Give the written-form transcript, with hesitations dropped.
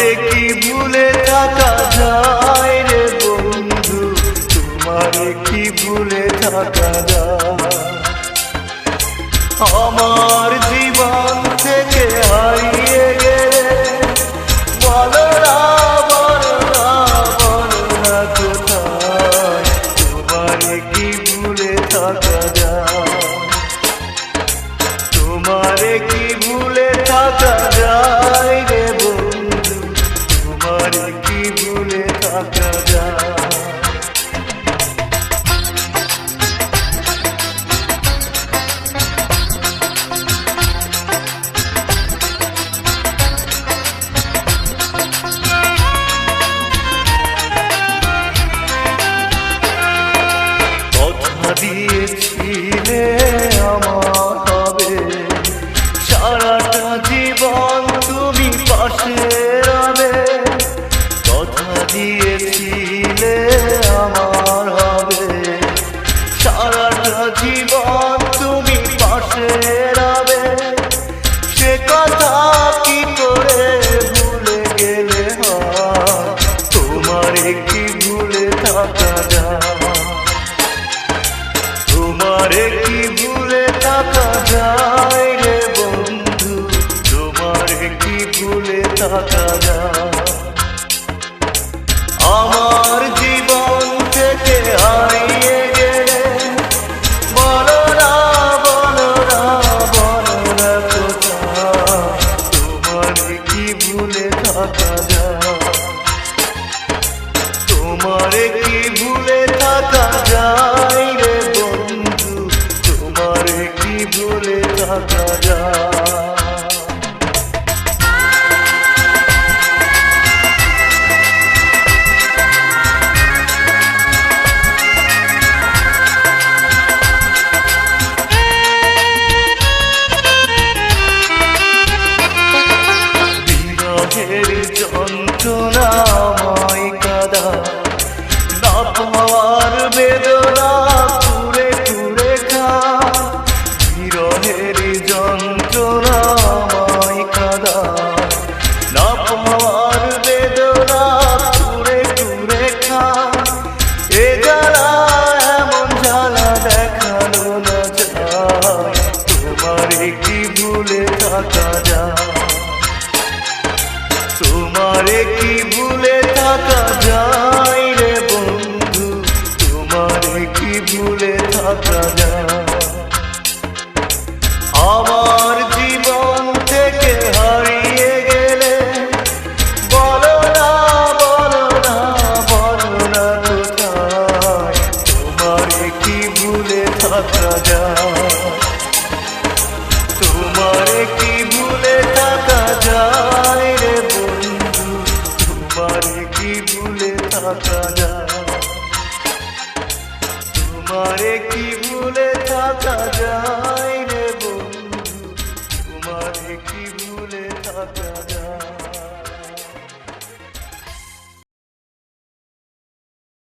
তোমারে কি ভুলে থাকা যায় রে বন্ধু, তোমারে কি ভুলে থাকা যায়। আমার জীবন থেকে হারিয়ে গেলে বলো না বলো না বলো না কোথায়, তোমারে কি ভুলে থাকা যায়। তোমারে কি ভুলে থাকা যায় রে বন্ধু, তোমারে কি ভুলে থাকা যায়। কথা দিয়েছিলে আমার হবে, সারাটা জীবন তুমি পাশে রবে। কথা দিয়েছিলে আমার হবে, সারাটা জীবন তুমি পাশে রবে। সে কথা কি করে ভুলে গেলে হয়, তোমারে কি ভুলে থাকা যায়। তোমারে কি ভুলে থাকা যায় রে বন্ধু, তোমারে কি ভুলে থাকা যায়। আমার জীবন থেকে হারিয়ে গেলে বলো না বলো না বলো না কোথায়, তোমারে কি ভুলে থাকা যায়। তোমারে কি ভুলে থাকা যায় রে বন্ধু, তোমারে কি ভুলে থাকা যায়। বিরহের যন্ত্রণাময় কাদা, না পাওয়ার বেদনা কুরে কুরে খা। বিরহের যন্ত্রণাময় কাদা, না পাওয়ার বেদনা কুরে কুরে খা। এ জ্বালা এমন জ্বালা দেখানো না যায়, তোমারে কি ভুলে থাকা যায়। তোমারে কি ভুলে থাকা যায় রে বন্ধু, তোমারে কি ভুলে থাকা যায়। আমার জীবন থেকে হারিয়ে গেলে বলো না বলো না বলো না কোথায়, তোমারে কি ভুলে থাকা যায়। তোমারে কি ভুলে থাকা যায় রে বন্ধু, তোমারে কি ভুলে থাকা যায়। তোমারে কি ভুলে থাকা যায় রে বন্ধু, তোমারে কি ভুলে থাকা যায়।